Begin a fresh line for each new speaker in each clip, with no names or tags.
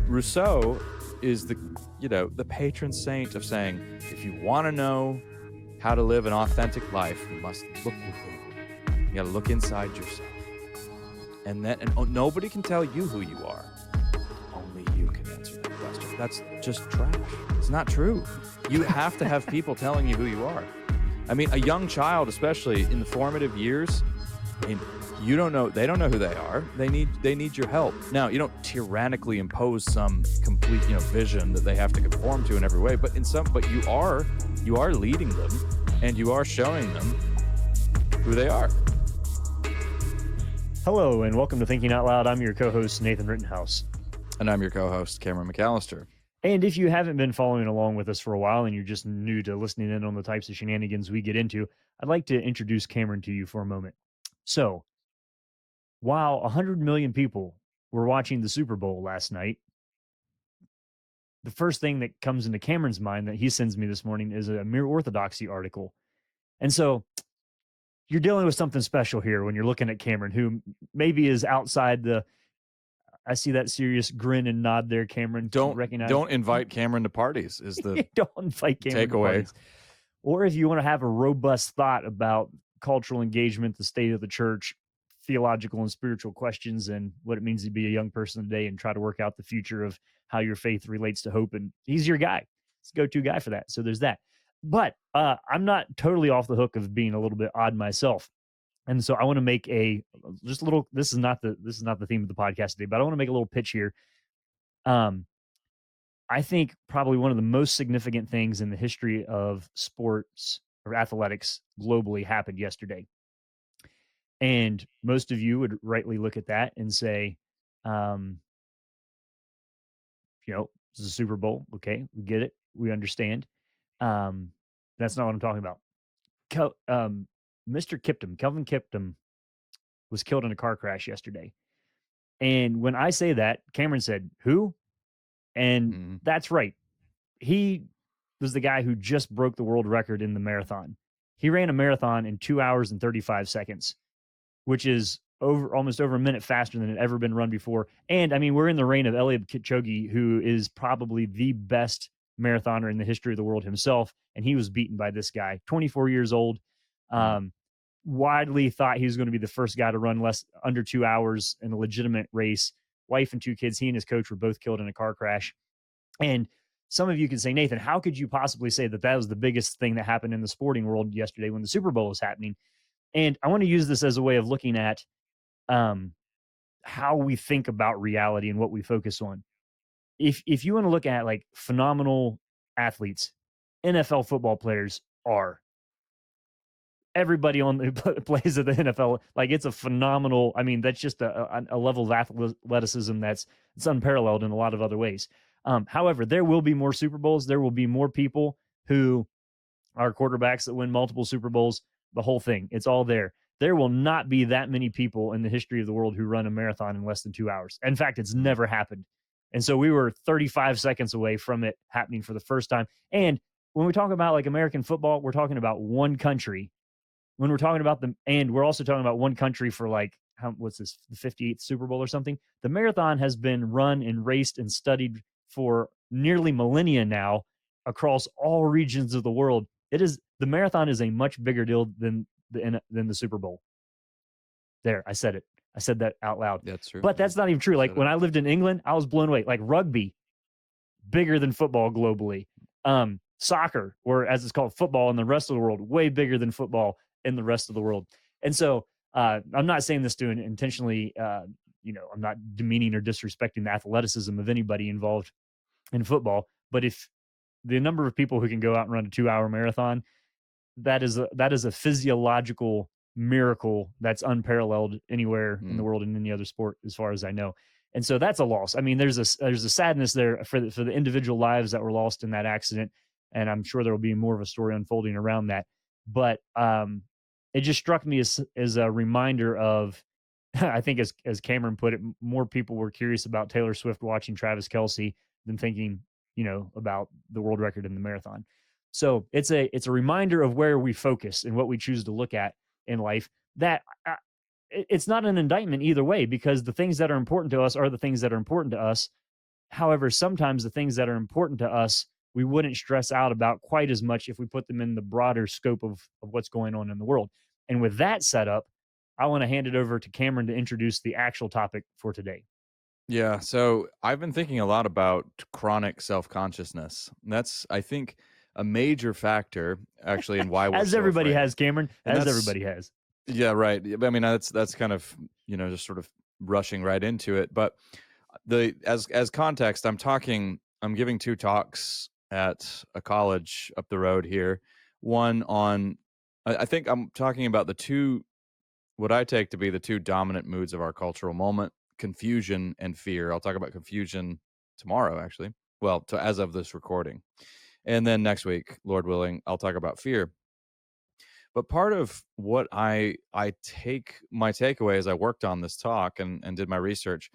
Rousseau is the patron saint of saying, if you want to know how to live an authentic life, you must look within. You got to look inside yourself. And nobody can tell you who you are. Only you can answer that question. That's just trash. It's not true. You have to have people telling you who you are. I mean, a young child, especially in the formative years, they don't know who they are. They need your help. Now, you don't tyrannically impose some complete, vision that they have to conform to in every way, but you are leading them, and you are showing them who they are.
Hello, and welcome to Thinking Out Loud. I'm your co-host, Nathan Rittenhouse.
And I'm your co-host, Cameron McAllister.
And if you haven't been following along with us for a while and you're just new to listening in on the types of shenanigans we get into, I'd like to introduce Cameron to you for a moment. So, while 100 million people were watching the Super Bowl last night, the first thing that comes into Cameron's mind that he sends me this morning is a Mere Orthodoxy article. And so, you're dealing with something special here when you're looking at Cameron, who maybe is outside the... I see that serious grin and nod there, Cameron.
Don't invite Cameron to parties is the
don't invite Cameron to parties. Or if you want to have a robust thought about cultural engagement, the state of the church, theological and spiritual questions, and what it means to be a young person today, and try to work out the future of how your faith relates to hope. And he's your guy. He's the go-to guy for that. So there's that. But I'm not totally off the hook of being a little bit odd myself. And so I want to make this is not the theme of the podcast today, but I want to make a little pitch here. I think probably one of the most significant things in the history of sports or athletics globally happened yesterday. And most of you would rightly look at that and say, this is a Super Bowl. Okay, we get it. We understand. That's not what I'm talking about. Kelvin Kiptum was killed in a car crash yesterday. And when I say that, Cameron said, who? And that's right. He was the guy who just broke the world record in the marathon. He ran a marathon in 2 hours and 35 seconds, which is almost over a minute faster than it had ever been run before. And I mean, we're in the reign of Eliud Kipchoge, who is probably the best marathoner in the history of the world himself. And he was beaten by this guy, 24 years old. Widely thought he was going to be the first guy to run under 2 hours in a legitimate race. Wife and 2 kids. He and his coach were both killed in a car crash. And some of you can say, Nathan, how could you possibly say that was the biggest thing that happened in the sporting world yesterday when the Super Bowl was happening? And I want to use this as a way of looking at how we think about reality and what we focus on. If you want to look at like phenomenal athletes, NFL football players are. Everybody on the plays at the NFL, like it's a phenomenal. I mean, that's just a level of athleticism it's unparalleled in a lot of other ways. However, there will be more Super Bowls. There will be more people who are quarterbacks that win multiple Super Bowls. The whole thing, it's all there. There will not be that many people in the history of the world who run a marathon in less than 2 hours. In fact, it's never happened. And so we were 35 seconds away from it happening for the first time. And when we talk about like American football, we're talking about one country. When we're talking about and we're also talking about one country for like, what's this, the 58th Super Bowl or something? The marathon has been run and raced and studied for nearly millennia now across all regions of the world. The marathon is a much bigger deal than the Super Bowl. There, I said it. I said that out loud.
That's true.
But that's not even true. Like when I lived in England, I was blown away. Like rugby, bigger than football globally. Soccer, or as it's called, football in the rest of the world, way bigger than football in the rest of the world. And so I'm not saying this to intentionally, I'm not demeaning or disrespecting the athleticism of anybody involved in football. But if the number of people who can go out and run a 2-hour marathon, that is a physiological miracle that's unparalleled anywhere in the world in any other sport, as far as I know. And so that's a loss. I mean, there's a sadness there for the individual lives that were lost in that accident. And I'm sure there will be more of a story unfolding around that. But it just struck me as a reminder of, I think as Cameron put it, more people were curious about Taylor Swift watching Travis Kelce than thinking, about the world record in the marathon. So it's a reminder of where we focus and what we choose to look at in life. That it's not an indictment either way, because the things that are important to us are the things that are important to us. However, sometimes the things that are important to us, we wouldn't stress out about quite as much if we put them in the broader scope of what's going on in the world. And with that setup, I want to hand it over to Cameron to introduce the actual topic for today.
Yeah, so I've been thinking a lot about chronic self-consciousness. That's, I think, a major factor actually in why we're
As
so
everybody
afraid.
has, Cameron,
And
as
that's
everybody has.
yeah, right. Yeah, I mean, that's kind of, just sort of rushing right into it, but the as context, I'm giving two talks at a college up the road here. One on I think I'm talking about the two what I take to be the two dominant moods of our cultural moment, confusion and fear. I'll talk about confusion tomorrow, actually. Well, as of this recording. And then next week, Lord willing, I'll talk about fear. But part of what I take my takeaway as I worked on this talk and did my research,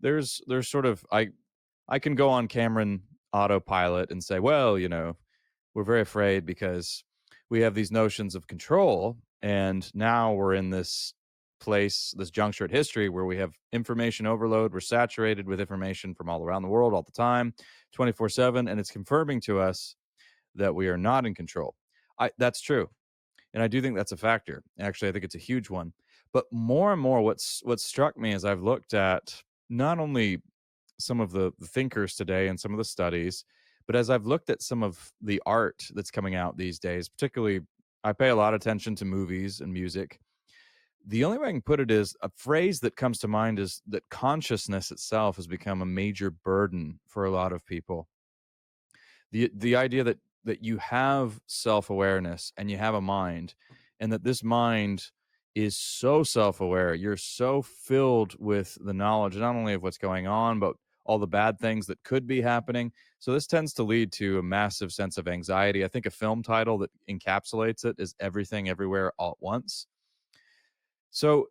there's sort of I can go on Cameron autopilot and say, well, we're very afraid because we have these notions of control. And now we're in this place, this juncture at history where we have information overload. We're saturated with information from all around the world all the time, 24/7. And it's confirming to us that we are not in control. That's true. And I do think that's a factor. Actually, I think it's a huge one. But more and more, what's struck me as I've looked at not only some of the thinkers today and some of the studies, but as I've looked at some of the art that's coming out these days, particularly, I pay a lot of attention to movies and music. The only way I can put it is a phrase that comes to mind is that consciousness itself has become a major burden for a lot of people. The idea that you have self-awareness and you have a mind, and that this mind is so self-aware, you're so filled with the knowledge not only of what's going on but all the bad things that could be happening. So this tends to lead to a massive sense of anxiety. I think a film title that encapsulates it is Everything Everywhere All at Once. So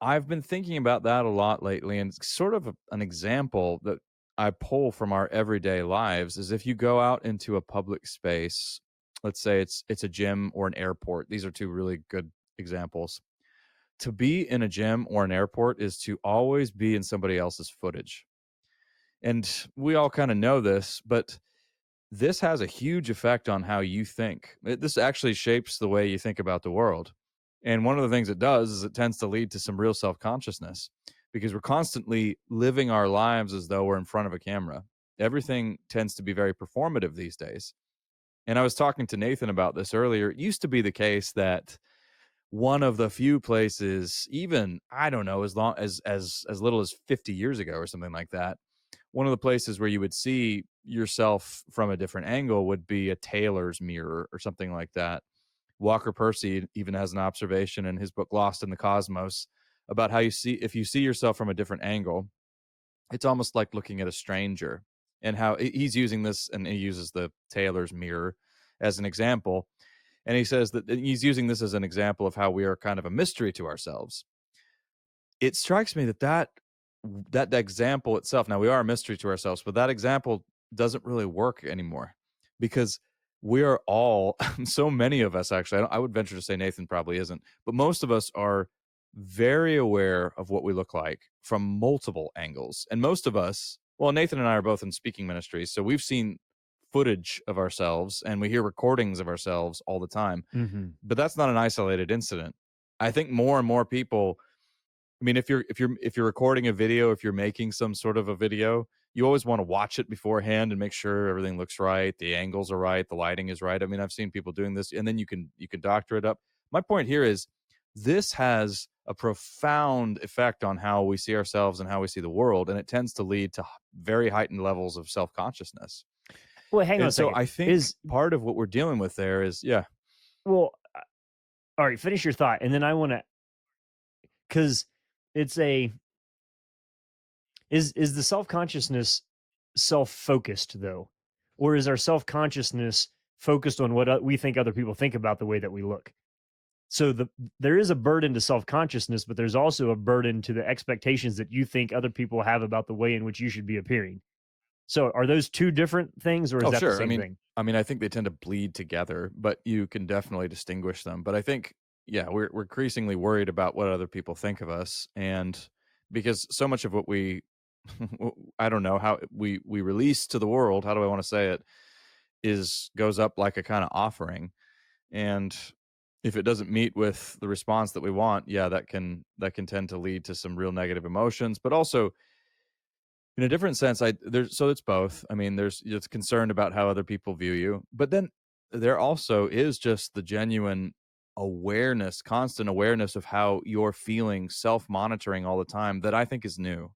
I've been thinking about that a lot lately, and it's sort of an example that I pull from our everyday lives is if you go out into a public space, let's say it's a gym or an airport. These are two really good examples. To be in a gym or an airport is to always be in somebody else's footage. And we all kind of know this, but this has a huge effect on how you think. This actually shapes the way you think about the world. And one of the things it does is it tends to lead to some real self consciousness because we're constantly living our lives as though we're in front of a camera. Everything tends to be very performative these days. And I was talking to Nathan about this earlier. It used to be the case that one of the few places, even I don't know, as long as little as 50 years ago or something like that, one of the places where you would see yourself from a different angle would be a tailor's mirror or something like that. Walker Percy even has an observation in his book Lost in the Cosmos about how if you see yourself from a different angle, it's almost like looking at a stranger. And how he's using this, and he uses the tailor's mirror as an example. And he says that he's using this as an example of how we are kind of a mystery to ourselves. It strikes me that example itself, now we are a mystery to ourselves, but that example doesn't really work anymore because we are all so many of us actually, I would venture to say Nathan probably isn't, but most of us are very aware of what we look like from multiple angles. And most of us, well, Nathan and I are both in speaking ministries, so we've seen footage of ourselves and we hear recordings of ourselves all the time.
Hmm.
But that's not an isolated incident. I think more and more people, I mean, if you're recording a video, if you're making some sort of a video, you always want to watch it beforehand and make sure everything looks right, the angles are right, the lighting is right. I mean, I've seen people doing this, and then you can doctor it up. My point here is this has a profound effect on how we see ourselves and how we see the world, and it tends to lead to very heightened levels of self consciousness.
Well, hang on a
And so
second.
I think
Is
part of what we're dealing with there is, yeah.
well, all right. Finish your thought, and then I want to, because it's a is the self consciousness self focused though, or is our self consciousness focused on what we think other people think about the way that we look? So there is a burden to self consciousness, but there's also a burden to the expectations that you think other people have about the way in which you should be appearing. So are those two different things, or is
Oh,
that the
sure. I
same
mean,
thing?
I mean, I think they tend to bleed together, but you can definitely distinguish them. But I think, yeah, we're increasingly worried about what other people think of us, and because so much of what we I don't know how we release to the world. How do I want to say it? Is goes up like a kind of offering, and if it doesn't meet with the response that we want, yeah, that can tend to lead to some real negative emotions. But also, in a different sense, I there's so it's both. I mean, there's it's concerned about how other people view you, but then there also is just the genuine awareness, constant awareness of how you're feeling, self monitoring all the time that I think is new.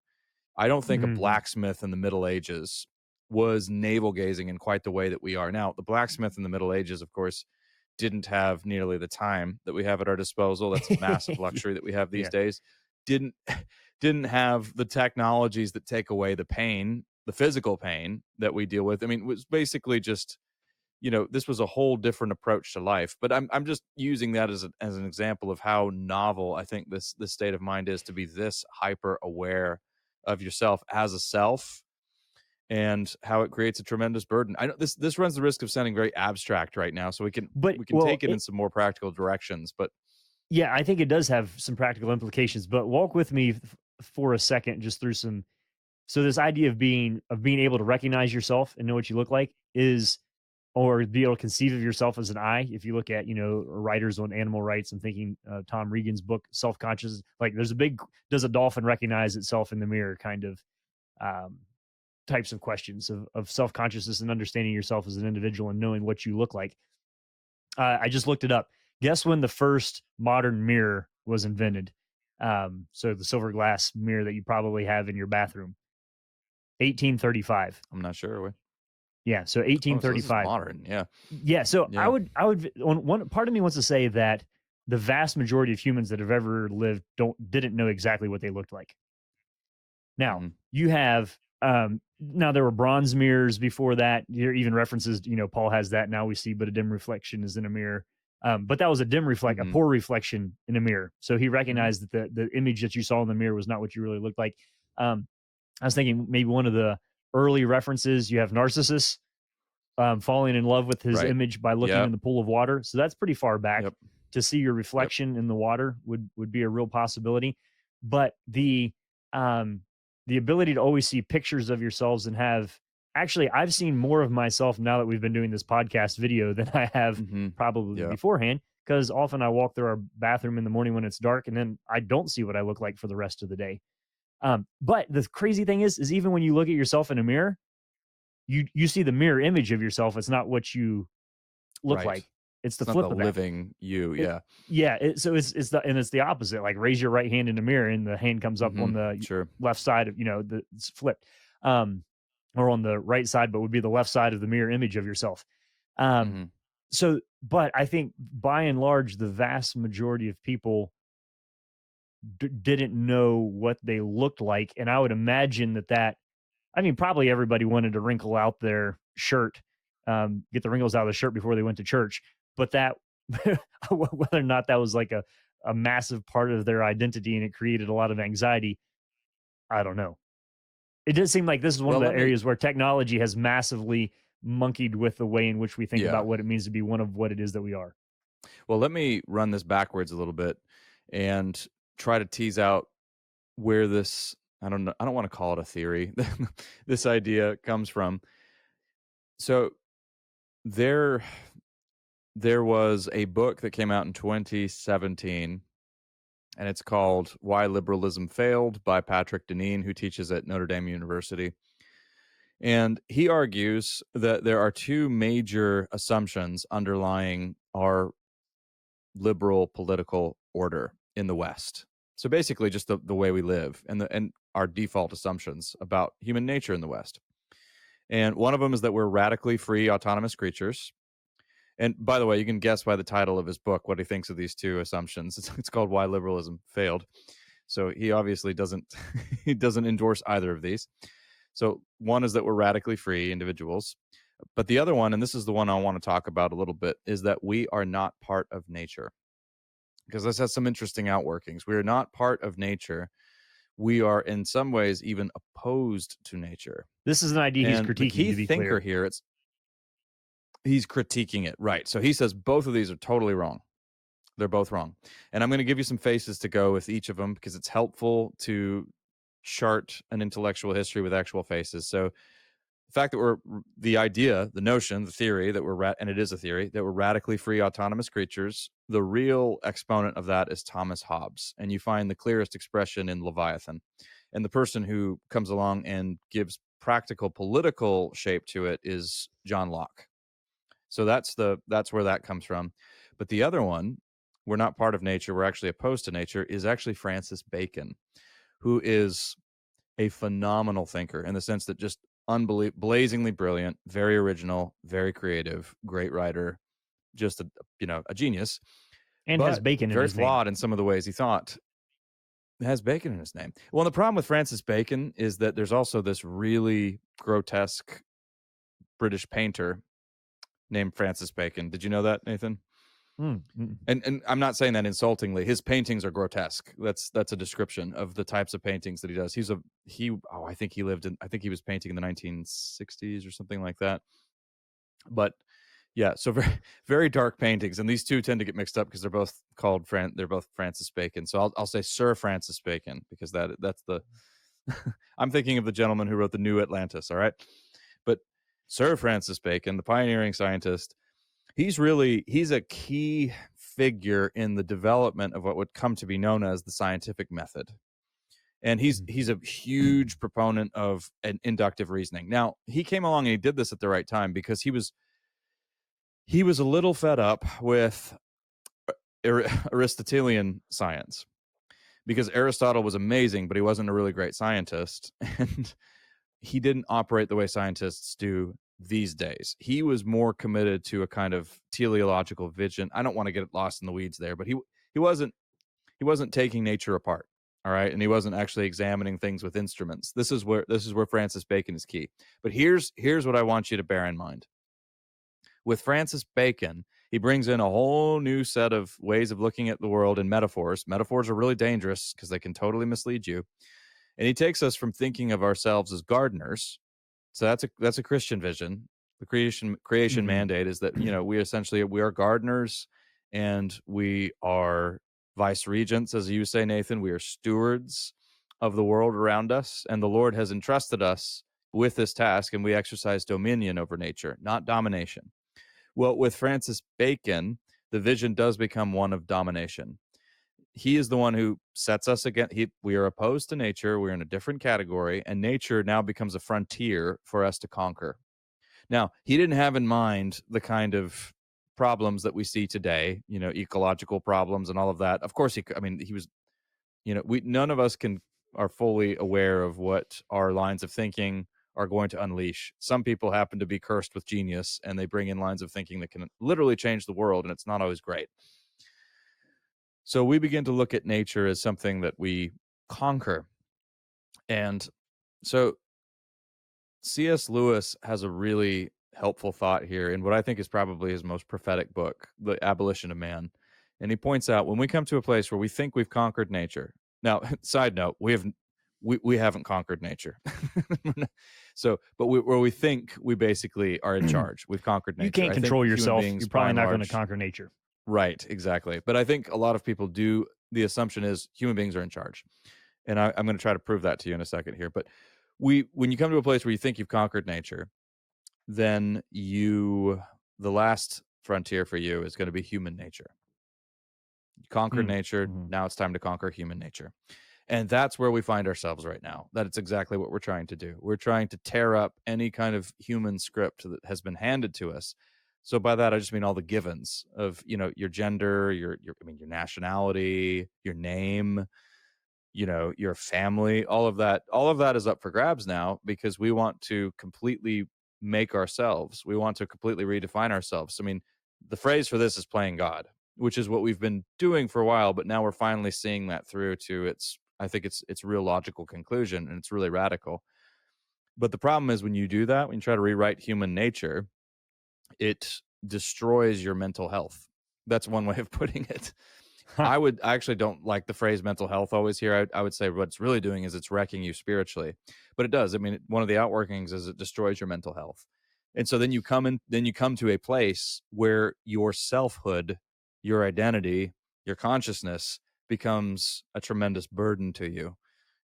I don't think a
Mhm.
blacksmith in the Middle Ages was navel gazing in quite the way that we are now. The blacksmith in the Middle Ages, of course, didn't have nearly the time that we have at our disposal. That's a massive luxury that we have these
Yeah.
days. Didn't didn't have the technologies that take away the pain, the physical pain that we deal with. I mean, it was basically just, this was a whole different approach to life. But I'm just using that as an example of how novel I think this state of mind is, to be this hyper aware of yourself as a self, and how it creates a tremendous burden. I know this runs the risk of sounding very abstract right now, so we can
But
we can
well,
take it in some more practical directions. But
yeah, I think it does have some practical implications, but walk with me for a second just through some. So this idea of being able to recognize yourself and know what you look like is, or be able to conceive of yourself as an I. If you look at, writers on animal rights, I'm thinking Tom Regan's book Self Conscious. Like, there's a big, does a dolphin recognize itself in the mirror kind of um, types of questions of self consciousness and understanding yourself as an individual and knowing what you look like. I just looked it up. Guess when the first modern mirror was invented? So the silver glass mirror that you probably have in your bathroom, 1835.
I'm not sure.
Yeah, so
Oh, so this is
1835.
modern. Yeah,
Yeah, so I
yeah.
would I would on one part of me wants to say that the vast majority of humans that have ever lived didn't know exactly what they looked like. Now,
Hmm.
you have now there were bronze mirrors before that. There are even references, Paul has that now we see, but a dim reflection is in a mirror. But that was a
Hmm.
poor reflection in a mirror. So he
Hmm.
recognized that the image that you saw in the mirror was not what you really looked like. Um, I was thinking maybe one of the early references, you have Narcissus falling in love with his
Right.
image by looking in
Yep.
the pool of water. So that's pretty far back.
Yep.
To see your
Yep.
reflection in the water would be a real possibility. But um, the ability to always see pictures of yourselves and have, actually, I've seen more of myself now that we've been doing this podcast video than I have
Hmm.
probably
Yeah.
beforehand. Because often I walk through our bathroom in the morning when it's dark, and then I don't see what I look like for the rest of the day. But the crazy thing is even when you look at yourself in a mirror, you see the mirror image of yourself. It's not what you look
Right.
like. It's the
It's not the
flip of that.
living you.
It
Yeah.
Yeah, so it's the opposite. Like, raise your right hand in the mirror, and the hand comes up
Hmm.
on the
Sure.
left side of, it's flipped, um, or on the right side, but would be the left side of the mirror image of yourself. Um,
Hmm.
but I think by and large, the vast majority of people didn't know what they looked like, and I would imagine that I mean, probably everybody wanted to wrinkle out their shirt, get the wrinkles out of the shirt before they went to church. But that, whether or not that was like a massive part of their identity and it created a lot of anxiety, I don't know. It does seem like this is one of
Well,
the
let me.
areas where technology has massively monkeyed with the way in which we think
Yeah.
about what it means to be one of what it is that we are.
Well, let me run this backwards a little bit and try to tease out where this. I don't know. I don't want to call it a theory. This idea comes from. So there, there was a book that came out in 2017, and it's called "Why Liberalism Failed" by Patrick Deneen, who teaches at Notre Dame University. And he argues that there are two major assumptions underlying our liberal political order in the West. So basically, just the way we live and our default assumptions about human nature in the West. And one of them is that we're radically free, autonomous creatures. And by the way, you can guess by the title of his book what he thinks of these two assumptions. It's called "Why Liberalism Failed." So he obviously doesn't he doesn't endorse either of these. So one is that we're radically free individuals, but the other one, and this is the one I want to talk about a little bit, is that we are not part of nature, because this has some interesting outworkings. We are not part of nature. We are in some ways even opposed to nature.
This is an idea he's
And the
critiquing,
key
to be
thinker
clear.
here, it's he's critiquing it, right? So he says both of these are totally wrong. They're both wrong. And I'm going to give you some faces to go with each of them because it's helpful to chart an intellectual history with actual faces. So the fact that we're the idea, the notion, the theory that we're and it is a theory that we're radically free autonomous creatures. The real exponent of that is Thomas Hobbes, and you find the clearest expression in Leviathan. And the person who comes along and gives practical political shape to it is John Locke. So that's where that comes from. But the other one, we're not part of nature, we're actually opposed to nature, is actually Francis Bacon, who is a phenomenal thinker in the sense that just blazingly brilliant, very original, very creative, great writer, just a genius,
And has
but
bacon in
very
his name.
flawed in some of the ways he thought. It has bacon in his name. Well, the problem with Francis Bacon is that there's also this really grotesque British painter named Francis Bacon. Did you know that, Nathan? And I'm not saying that insultingly. His paintings are grotesque. That's a description of the types of paintings that he does. I think he was painting in the 1960s or something like that. But yeah, so very very dark paintings, and these two tend to get mixed up because they're both they're both Francis Bacon. So I'll say Sir Francis Bacon because that's the I'm thinking of the gentleman who wrote the New Atlantis, all right? But Sir Francis Bacon, the pioneering scientist, he's a key figure in the development of what would come to be known as the scientific method. And he's a huge proponent of an inductive reasoning. Now, he came along and he did this at the right time because he was a little fed up with Aristotelian science, because Aristotle was amazing, but he wasn't a really great scientist, and he didn't operate the way scientists do these days. He was more committed to a kind of teleological vision. I don't want to get lost in the weeds there, but he wasn't taking nature apart, all right, and he wasn't actually examining things with instruments. This is where Francis Bacon is key. But here's what I want you to bear in mind. With Francis Bacon, he brings in a whole new set of ways of looking at the world in metaphors. Metaphors are really dangerous because they can totally mislead you. And he takes us from thinking of ourselves as gardeners. So that's a Christian vision. The creation mandate is that, we are gardeners, and we are vice regents, as you say, Nathan. We are stewards of the world around us, and the Lord has entrusted us with this task, and we exercise dominion over nature, not domination. Well, with Francis Bacon, the vision does become one of domination. He is the one who sets us against. We are opposed to nature. We're in a different category, and nature now becomes a frontier for us to conquer. Now, he didn't have in mind the kind of problems that we see today, ecological problems and all of that. Of course, he was, none of us are fully aware of what our lines of thinking are going to unleash. Some people happen to be cursed with genius, and they bring in lines of thinking that can literally change the world, and it's not always great. So we begin to look at nature as something that we conquer. And so C.S. Lewis has a really helpful thought here in what I think is probably his most prophetic book, The Abolition of Man. And he points out, when we come to a place where we think we've conquered nature. Now, side note, we haven't conquered nature. But where we think we basically are in charge, we've conquered nature.
You can't control yourself. You're probably not going to conquer nature.
Right, exactly. But I think a lot of people do. The assumption is human beings are in charge. And I'm going to try to prove that to you in a second here. But when you come to a place where you think you've conquered nature, then the last frontier for you is going to be human nature. You conquered nature. Now it's time to conquer human nature. And that's where we find ourselves right now. That it's exactly what we're trying to do. We're trying to tear up any kind of human script that has been handed to us. So by that, I just mean all the givens of, your gender, your nationality, your name, your family, all of that is up for grabs now, because we want to completely make ourselves. We want to completely redefine ourselves. I mean, the phrase for this is playing God, which is what we've been doing for a while, but now we're finally seeing that through to its real logical conclusion, and it's really radical. But the problem is, when you do that, when you try to rewrite human nature, it destroys your mental health. That's one way of putting it. I actually don't like the phrase mental health always here. I would say what it's really doing is it's wrecking you spiritually. But it does. I mean, one of the outworkings is it destroys your mental health. And so then you come to a place where your selfhood, your identity, your consciousness becomes a tremendous burden to you.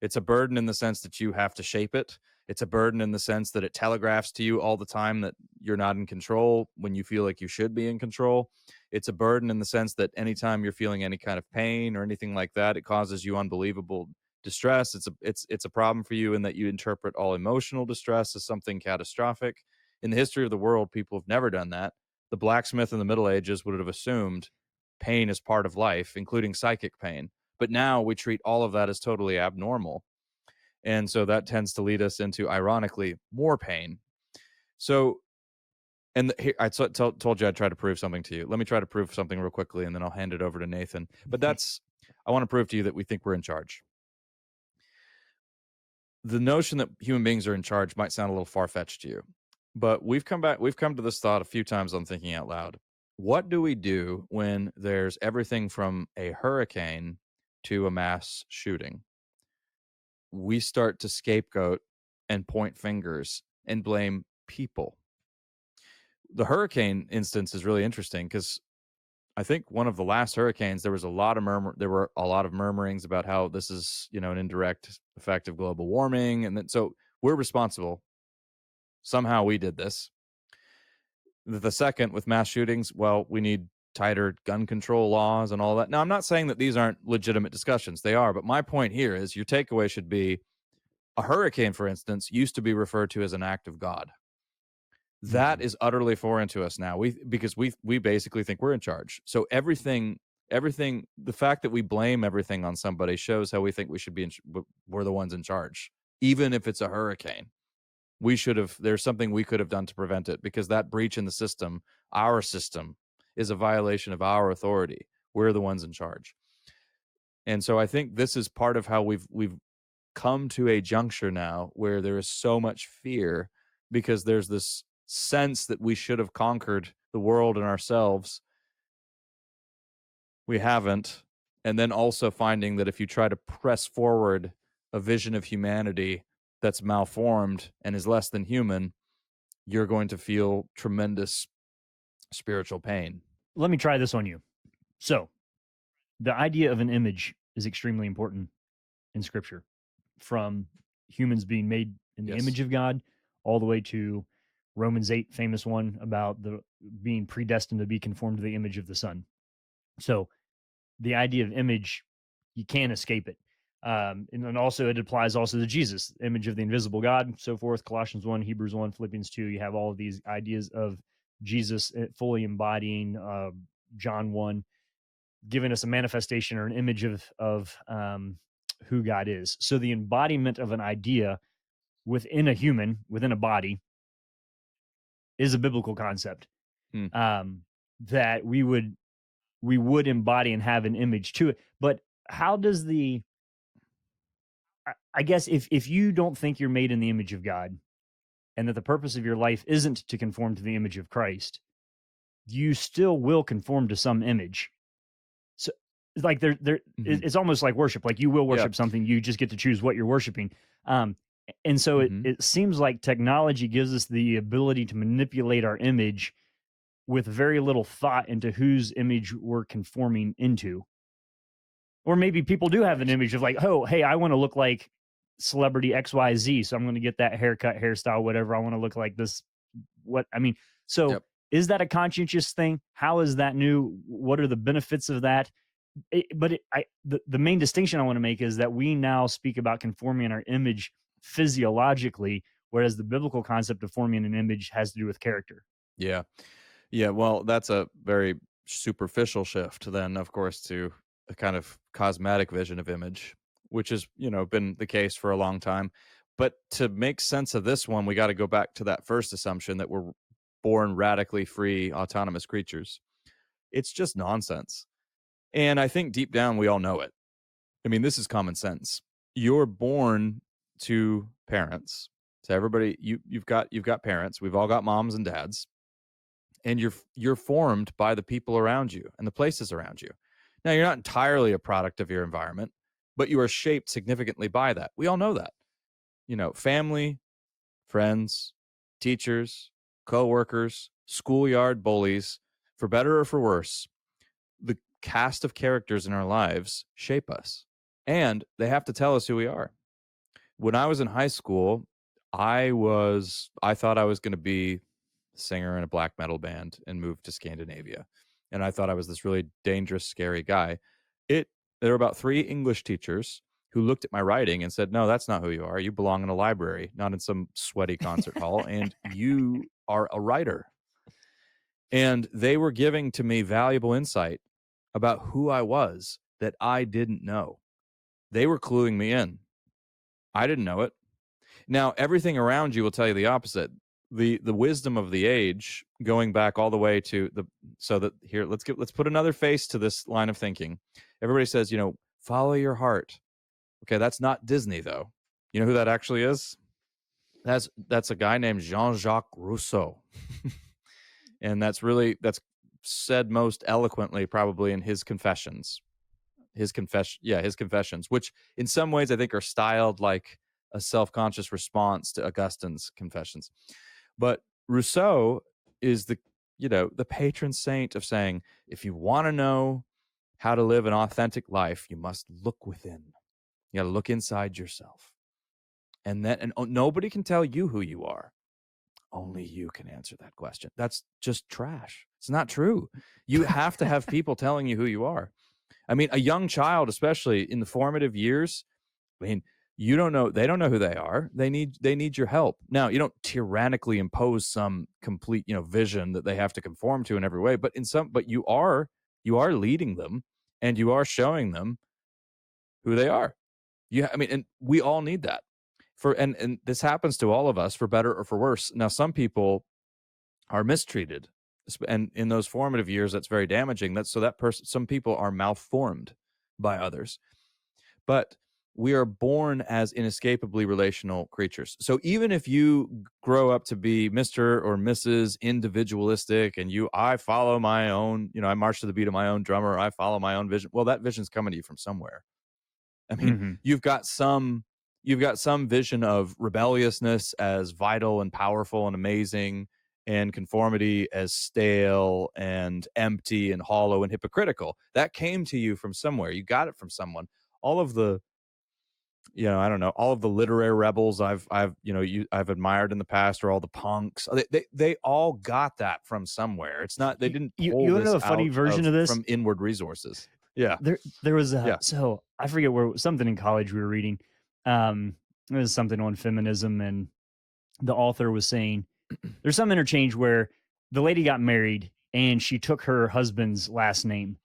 It's a burden in the sense that you have to shape it. It's a burden in the sense that it telegraphs to you all the time that you're not in control when you feel like you should be in control. It's a burden in the sense that anytime you're feeling any kind of pain or anything like that, it causes you unbelievable distress. It's a problem for you in that you interpret all emotional distress as something catastrophic. In the history of the world, people have never done that. The blacksmith in the Middle Ages would have assumed pain is part of life, including psychic pain. But now we treat all of that as totally abnormal. And so that tends to lead us into, ironically, more pain. So, and here, told you I'd try to prove something to you. Let me try to prove something real quickly, and then I'll hand it over to Nathan. But I want to prove to you that we think we're in charge. The notion that human beings are in charge might sound a little far-fetched to you, but we've come to this thought a few times on Thinking Out Loud. What do we do when there's everything from a hurricane to a mass shooting? We start to scapegoat and point fingers and blame people. The hurricane instance is really interesting because I think one of the last hurricanes, there were a lot of murmurings about how this is, an indirect effect of global warming. And then, so we're responsible. Somehow we did this. The second, with mass shootings, well, we need tighter gun control laws and all that. Now, I'm not saying that these aren't legitimate discussions. They are. But my point here is your takeaway should be a hurricane, for instance, used to be referred to as an act of God. That is utterly foreign to us now. Because we basically think we're in charge. So everything, the fact that we blame everything on somebody shows how we think we should be. We're the ones in charge, even if it's a hurricane. There's something we could have done to prevent it, because that breach in the system, our system, is a violation of our authority. We're the ones in charge. And so I think this is part of how we've come to a juncture now where there is so much fear, because there's this sense that we should have conquered the world and ourselves. We haven't. And then also finding that if you try to press forward a vision of humanity that's malformed and is less than human, you're going to feel tremendous spiritual pain.
Let me try this on you. So, the idea of an image is extremely important in Scripture, from humans being made in the image of God all the way to Romans 8, famous one about the being predestined to be conformed to the image of the Son. So, the idea of image, you can't escape it. And also it applies also to Jesus, image of the invisible God, so forth. Colossians 1, Hebrews 1, Philippians 2. You have all of these ideas of Jesus fully embodying John 1, giving us a manifestation or an image of who God is. So the embodiment of an idea within a human, within a body, is a biblical concept that we would embody and have an image to it. But how does I guess if you don't think you're made in the image of God, and that the purpose of your life isn't to conform to the image of Christ, you still will conform to some image. So like it's almost like worship. Like you will worship something, you just get to choose what you're worshiping. And so it seems like technology gives us the ability to manipulate our image with very little thought into whose image we're conforming into. Or maybe people do have an image of like, oh, hey, I want to look like celebrity XYZ, so I'm going to get that haircut, hairstyle, whatever. I want to look like this. Is that a conscientious thing? How is that new? What are the benefits of that? The main distinction I want to make is that we now speak about conforming our image physiologically, whereas the biblical concept of forming an image has to do with character.
Yeah. Well, that's a very superficial shift then, of course, to a kind of cosmetic vision of image, which has, been the case for a long time. But to make sense of this one, we got to go back to that first assumption that we're born radically free, autonomous creatures. It's just nonsense. And I think deep down, we all know it. I mean, this is common sense. You're born to parents. To everybody, you've got parents. We've all got moms and dads. And you're formed by the people around you and the places around you. Now, you're not entirely a product of your environment, but you are shaped significantly by that. We all know that. Family, friends, teachers, co-workers, schoolyard bullies, for better or for worse, the cast of characters in our lives shape us. And they have to tell us who we are. when I was in high school, I thought I was going to be a singer in a black metal band and move to Scandinavia. And I thought I was this really dangerous, scary guy. It There were about 3 English teachers who looked at my writing and said, "No, that's not who you are. You belong in a library, not in some sweaty concert hall, and you are a writer." And they were giving to me valuable insight about who I was that I didn't know. They were cluing me in. I didn't know it. Now, everything around you will tell you the opposite. The wisdom of the age, going back all the way to the so that here, let's put another face to this line of thinking. Everybody says, follow your heart. Okay, that's not Disney though. You know who that actually is? That's a guy named Jean-Jacques Rousseau. And that's said most eloquently probably in his Confessions. His Confessions, which in some ways I think are styled like a self-conscious response to Augustine's Confessions. But Rousseau is the patron saint of saying, if you want to know how to live an authentic life, you must look within. You got to look inside yourself. And nobody can tell you who you are. Only you can answer that question. That's just trash. It's not true. You have to have people telling you who you are. I mean, a young child, especially in the formative years, I mean, they don't know who they are. They need your help. Now, you don't tyrannically impose some complete, vision that they have to conform to in every way, but you are leading them and you are showing them who they are. And we all need that. And this happens to all of us for better or for worse. Now, some people are mistreated, and in those formative years, that's very damaging. Some people are malformed by others, but we are born as inescapably relational creatures. So even if you grow up to be Mr. or Mrs. individualistic and I follow my own, I march to the beat of my own drummer, or I follow my own vision. Well, that vision's coming to you from somewhere. I mean, you've got some vision of rebelliousness as vital and powerful and amazing, and conformity as stale and empty and hollow and hypocritical. That came to you from somewhere. You got it from someone. All of the, I don't know, all of the literary rebels I've admired in the past, or all the punks, they all got that from somewhere. It's not, they didn't pull
you
this
know a funny version of this
from inward resources. Yeah.
There was
Yeah.
so I forget where, something in college we were reading. It was something on feminism, and the author was saying there's some interchange where the lady got married and she took her husband's last name,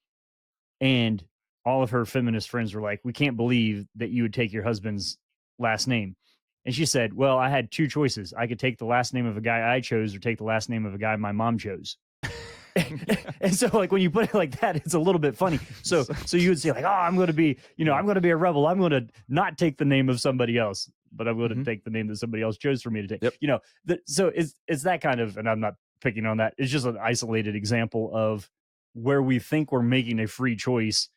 and all of her feminist friends were like, "We can't believe that you would take your husband's last name." And she said, "Well, I had 2 choices. I could take the last name of a guy I chose, or take the last name of a guy my mom chose." And so, like, when you put it like that, it's a little bit funny. So you would say, like, "Oh, I'm going to be, I'm going to be a rebel. I'm going to not take the name of somebody else, but I'm going to take the name that somebody else chose for me to take."
Yep.
So it's that kind of, and I'm not picking on that. It's just an isolated example of where we think we're making a free choice,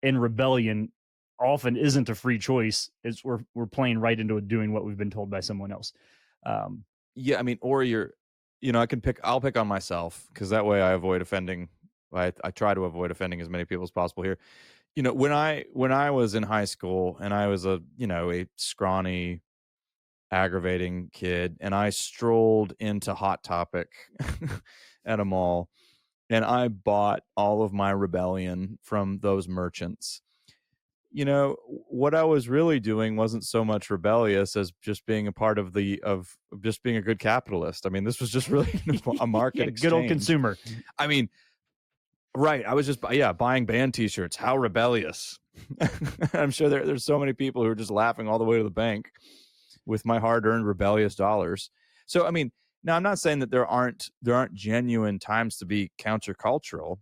and rebellion often isn't a free choice. It's we're playing right into doing what we've been told by someone else.
Yeah, I mean, or I'll pick on myself, because that way I avoid offending. I try to avoid offending as many people as possible here. When I was in high school and I was a scrawny, aggravating kid, and I strolled into Hot Topic at a mall, and I bought all of my rebellion from those merchants. What I was really doing wasn't so much rebellious as just being a part of just being a good capitalist. I mean, this was just really a market exchange.
Good old consumer.
I mean, right. I was just, buying band t-shirts. How rebellious. I'm sure there's so many people who are just laughing all the way to the bank with my hard-earned rebellious dollars. So, I mean, now I'm not saying that there aren't genuine times to be countercultural.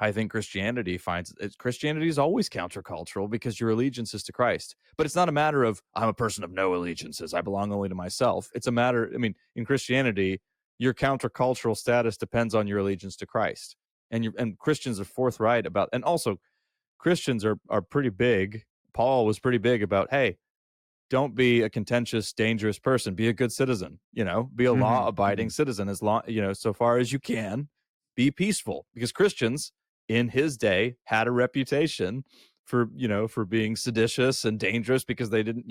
I think Christianity is always countercultural, because your allegiance is to Christ. But it's not a matter of, I'm a person of no allegiances, I belong only to myself. It's a matter, I mean, in Christianity, your countercultural status depends on your allegiance to Christ. And Christians are forthright about, and also Christians are pretty big. Paul was pretty big about, hey, don't be a contentious, dangerous person. Be a good citizen, be a law-abiding citizen, as long, so far as you can. Be peaceful, because Christians in his day had a reputation for being seditious and dangerous, because they didn't,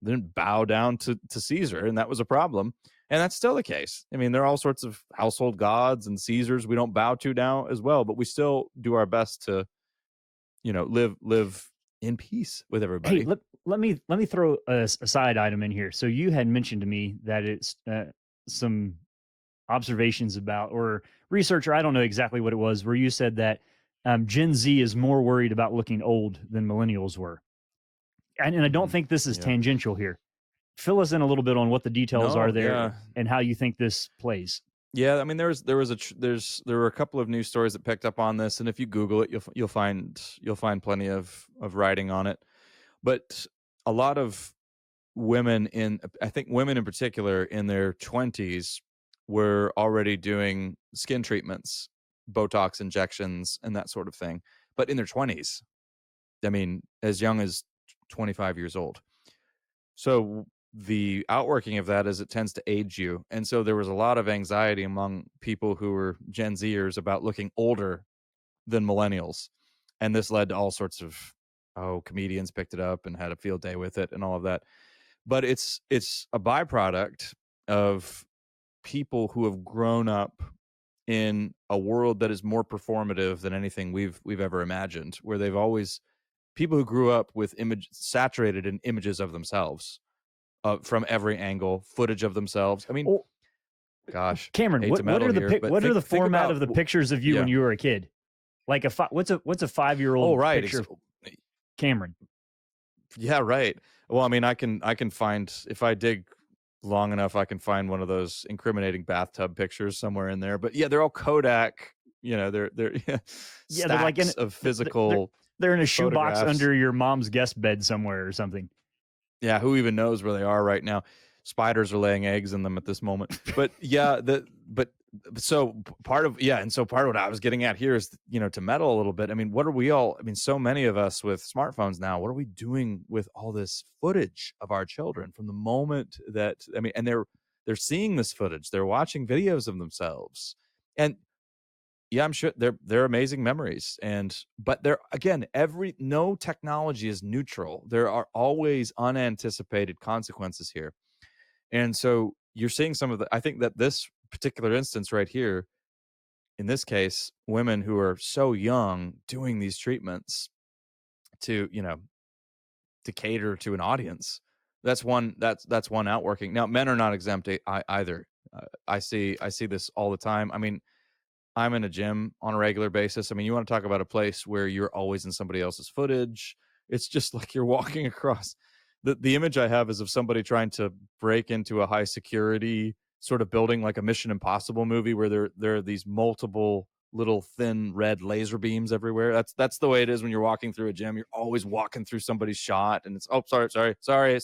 didn't bow down to Caesar, and that was a problem. And that's still the case. I mean, there are all sorts of household gods and Caesars we don't bow to now as well, but we still do our best to, live in peace with
Hey,
everybody.
let me throw a side item in here. So you had mentioned to me that it's some observations about or research, or I don't know exactly what it was, where you said that Gen Z is more worried about looking old than millennials were. And I don't think this is
Yeah.
tangential here. Fill us in a little bit on what the details are
No,
there
yeah.
and how you think this plays.
Yeah, I mean, there were a couple of news stories that picked up on this, and if you Google it, you'll find plenty of writing on it. But a lot of women I think women in particular in their 20s were already doing skin treatments, Botox injections, and that sort of thing. But in their 20s, I mean, as young as 25 years old. So the outworking of that is it tends to age you. And so there was a lot of anxiety among people who were Gen Zers about looking older than millennials. And this led to all sorts of comedians picked it up and had a field day with it and all of that. But it's a byproduct of people who have grown up in a world that is more performative than anything we've ever imagined, where they've always people who grew up with saturated in images of themselves from every angle, footage of themselves. I mean,
Oh,
gosh,
Cameron,
hate to meddle here, but
what are the
think
format
about
of the pictures of you when
yeah.
you were a kid? Like what's a
Oh,
5-year-old
right.
picture of Cameron?
Yeah, right. Well, I mean, I can find if I dig long enough, I can find one of those incriminating bathtub pictures somewhere in there. But yeah, they're all Kodak. They're
Yeah, they're like
stacks of physical
they're in a shoebox
photographs.
under your mom's guest bed somewhere or something.
Yeah, who even knows where they are right now? Spiders are laying eggs in them at this moment. But yeah, part of what I was getting at here is to meddle a little bit. I mean, what are we all? I mean, so many of us with smartphones now. What are we doing with all this footage of our children from the moment that and they're seeing this footage, they're watching videos of themselves, and yeah, I'm sure they're amazing memories. But there again, no technology is neutral. There are always unanticipated consequences here. And so you're seeing I think that this particular instance right here, in this case, women who are so young doing these treatments to, to cater to an audience. That's one outworking. Now, men are not exempt either. I see this all the time. I mean, I'm in a gym on a regular basis. I mean, you want to talk about a place where you're always in somebody else's footage. It's just like you're walking across. The image I have is of somebody trying to break into a high security sort of building, like a Mission Impossible movie, where there are these multiple little thin red laser beams everywhere. That's the way it is when you're walking through a gym. You're always walking through somebody's shot, and it's sorry.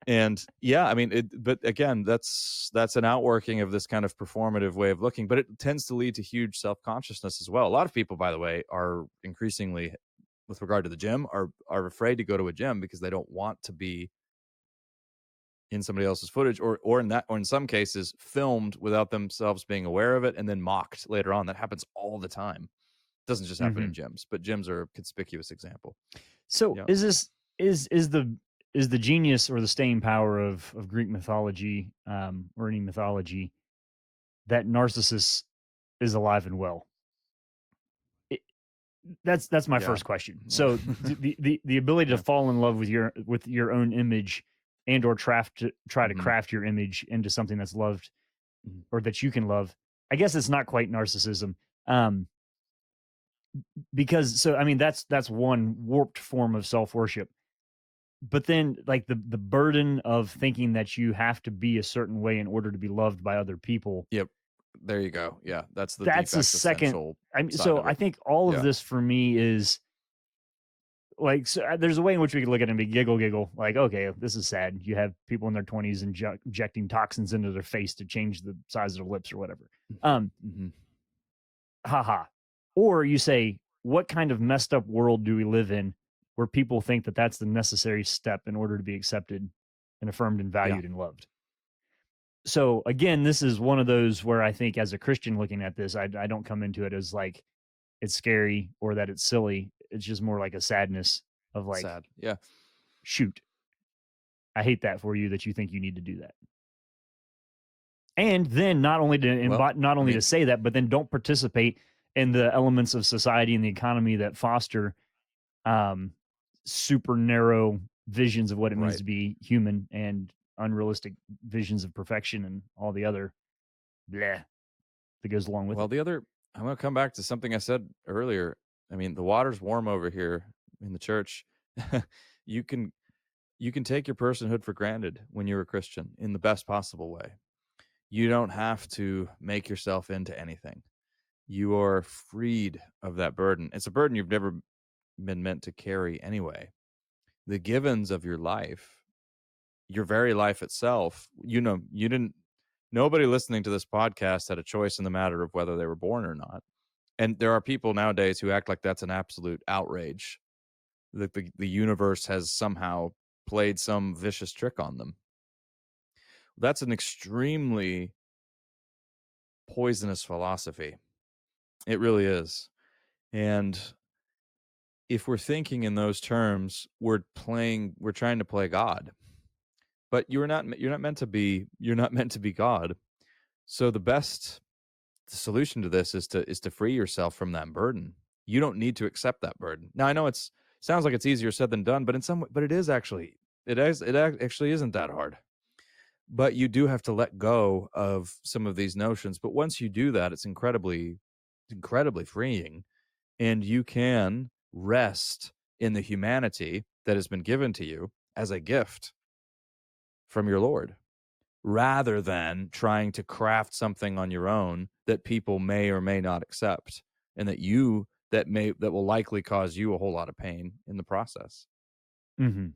And yeah, I mean, but again, that's an outworking of this kind of performative way of looking, but it tends to lead to huge self-consciousness as well. A lot of people, by the way, are increasingly, with regard to the gym, are afraid to go to a gym because they don't want to be in somebody else's footage, or in some cases filmed without themselves being aware of it and then mocked later on. That happens all the time. It doesn't just happen in gyms, but gyms are a conspicuous example.
So
Yeah.
is the genius or the staying power of Greek mythology or any mythology that Narcissus is alive and well? That's my
Yeah.
first question.
Yeah.
So the ability to
Yeah.
fall in love with your own image and or try to
Mhm.
craft your image into something that's loved
Mhm.
or that you can love. I guess it's not quite narcissism. Um, because so I mean that's one warped form of self-worship. But then like the burden of thinking that you have to be a certain way in order to be loved by other people,
Yep. There you go. Yeah, that's the deep
that's a second.
existential
I mean,
side
so
of
I
it.
think all of
Yeah.
this for me is like so there's a way in which we could look at it and be giggle like okay, this is sad. You have people in their 20s injecting toxins into their face to change the size of their lips or whatever. um
Mhm.
Haha. Or you say, what kind of messed up world do we live in where people think that that's the necessary step in order to be accepted and affirmed and
Yeah.
valued and loved? So again, this is one of those where I think as a Christian looking at this, I don't come into it as like it's scary or that it's silly. It's just more like a sadness of like,
Sad. Yeah.
shoot, I hate that for you that you think you need to do that. And then not only
Well, I
to
mean,
say that, but then don't participate in the elements of society and the economy that foster um, super narrow visions of what it means
right.
to be human and unrealistic visions of perfection and all the other bleh that goes along with
Well,
it.
I'm going to come back to something I said earlier. I mean, the water's warm over here in the church. you can you can take your personhood for granted when you're a Christian in the best possible way. You don't have to make yourself into anything. You are freed of that burden. It's a burden you've never been meant to carry anyway. The givens of your life, your very life itself, you didn't, nobody listening to this podcast had a choice in the matter of whether they were born or not. And there are people nowadays who act like that's an absolute outrage, that the universe has somehow played some vicious trick on them. That's an extremely poisonous philosophy. It really is. And if we're thinking in those terms, we're trying to play God. But you're not meant to be God. So the best solution to this is to free yourself from that burden. You don't need to accept that burden. Now I know sounds like it's easier said than done, but it is actually actually isn't that hard. But you do have to let go of some of these notions. But once you do that, it's incredibly freeing, and you can rest in the humanity that has been given to you as a gift from your Lord, rather than trying to craft something on your own that people may or may not accept, and that will likely cause you a whole lot of pain in the process.
Mm-hmm.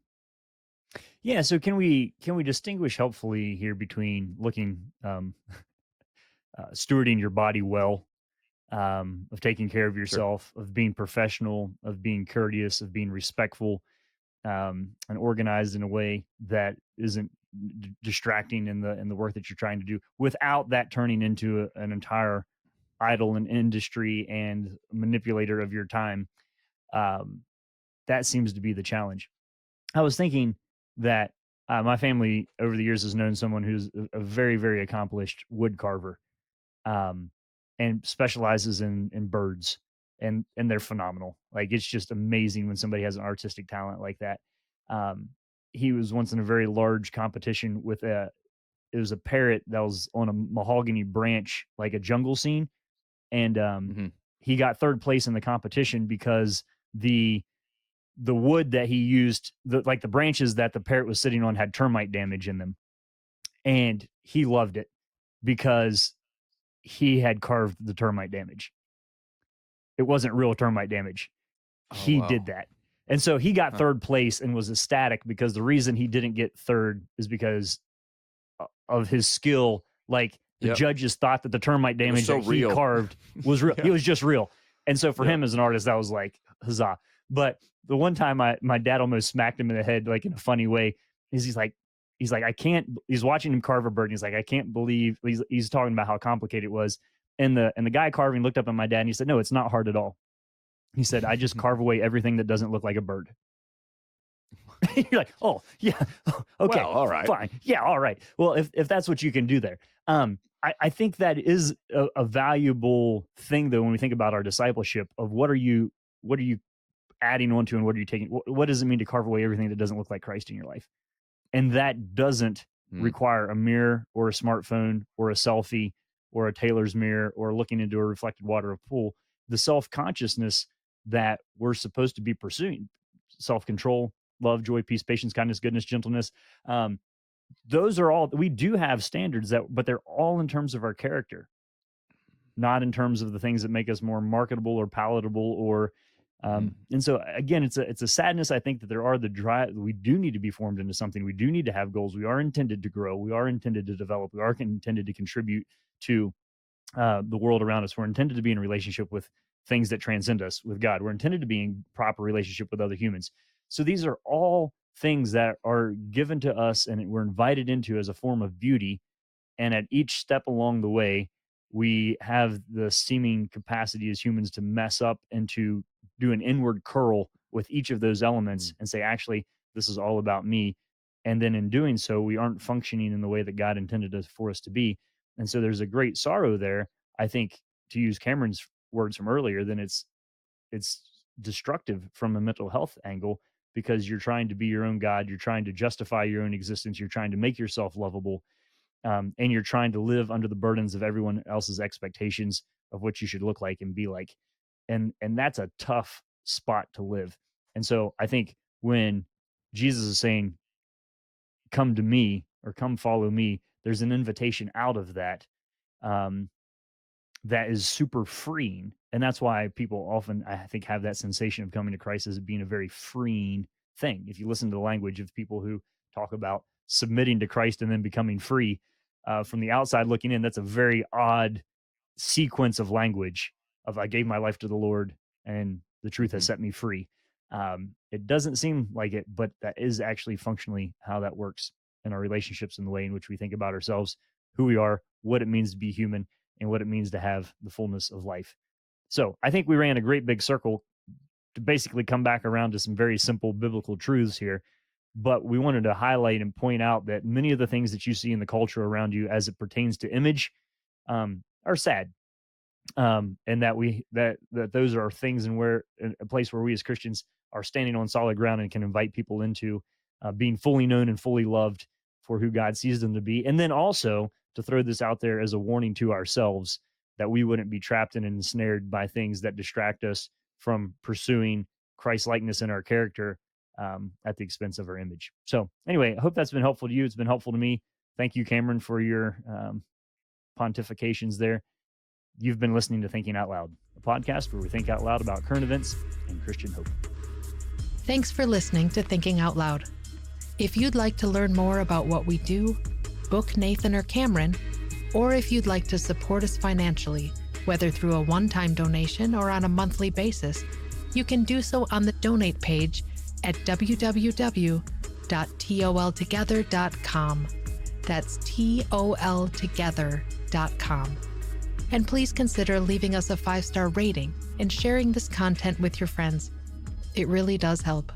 Yeah. So can we distinguish helpfully here between looking stewarding your body well, of taking care of
Sure.
yourself, of being professional, of being courteous, of being respectful, and organized in a way that isn't distracting in the work that you're trying to do, without that turning into an entire idol and industry and manipulator of your time. Um, that seems to be the challenge. I was thinking that my family over the years has known someone who's a very, very accomplished wood carver, um, and specializes in birds, and they're phenomenal. Like, it's just amazing when somebody has an artistic talent like that. Um, he was once in a very large competition with it was a parrot that was on a mahogany branch, like a jungle scene, and
Hmm.
he got third place in the competition because the wood that he used, the branches that the parrot was sitting on had termite damage in them, and he loved it because he had carved the termite damage. It wasn't real termite damage.
Oh
He did
wow.
that. And so he got
Huh.
third place and was ecstatic because the reason he didn't get third is because of his skill. Like, the
Yep.
judges thought that the termite
It was
damage
so
that he
real.
carved was real.
Yeah.
He was just real. And so for
Yep.
him as an artist, that was like, huzzah. But the one time my dad almost smacked him in the head, like in a funny way, is he's like, I can't, he's watching him carve a bird. And he's like, I can't believe he's talking about how complicated it was. And the guy carving looked up at my dad and he said, no, it's not hard at all. He said, I just carve away everything that doesn't look like a bird. You're like, oh yeah, okay,
Well, all right.
fine, yeah, all right. Well, if that's what you can do there, I think that is a valuable thing, though, when we think about our discipleship of what are you adding onto and what are you taking. What does it mean to carve away everything that doesn't look like Christ in your life? And that doesn't
Hmm.
require a mirror or a smartphone or a selfie or a tailor's mirror or looking into a reflected water of pool. The self consciousness that we're supposed to be pursuing, self control, love, joy, peace, patience, kindness, goodness, gentleness. Um, those are all, we do have standards but they're all in terms of our character, not in terms of the things that make us more marketable or palatable or
Hmm.
and so again, it's a sadness. I think that there are the drive. We do need to be formed into something. We do need to have goals. We are intended to grow. We are intended to develop. We are intended to contribute to the world around us. We're intended to be in a relationship with things that transcend us, with God. We're intended to be in proper relationship with other humans. So these are all things that are given to us and we're invited into as a form of beauty. And at each step along the way, we have the seeming capacity as humans to mess up and to do an inward curl with each of those elements
Hmm.
and say, actually, this is all about me. And then in doing so, we aren't functioning in the way that God intended us for us to be. And so there's a great sorrow there. I think, to use Cameron's words from earlier, then it's destructive from a mental health angle, because you're trying to be your own God. You're trying to justify your own existence. You're trying to make yourself lovable. And you're trying to live under the burdens of everyone else's expectations of what you should look like and be like. And that's a tough spot to live. And so I think when Jesus is saying, come to me, or come follow me, there's an invitation out of that, um, that is super freeing. And that's why people often, I think, have that sensation of coming to Christ as being a very freeing thing. If you listen to the language of people who talk about submitting to Christ and then becoming free, from the outside looking in, that's a very odd sequence of language of, I gave my life to the Lord and the truth has
Mhm.
set me free. It doesn't seem like it, but that is actually functionally how that works in our relationships, and the way in which we think about ourselves, who we are, what it means to be human, and what it means to have the fullness of life. So I think we ran a great big circle to basically come back around to some very simple biblical truths here. But we wanted to highlight and point out that many of the things that you see in the culture around you as it pertains to image, are sad. And that those are things, and where a place where we as Christians are standing on solid ground and can invite people into being fully known and fully loved for who God sees them to be. And then also to throw this out there as a warning to ourselves, that we wouldn't be trapped and ensnared by things that distract us from pursuing Christ likeness in our character, at the expense of our image. So anyway, I hope that's been helpful to you. It's been helpful to me. Thank you, Cameron, for your pontifications there. You've been listening to Thinking Out Loud, a podcast where we think out loud about current events and Christian hope.
Thanks for listening to Thinking Out Loud. If you'd like to learn more about what we do, book Nathan or Cameron, or if you'd like to support us financially, whether through a one-time donation or on a monthly basis, you can do so on the donate page at www.toltogether.com. That's toltogether.com. And please consider leaving us a 5-star rating and sharing this content with your friends. It really does help.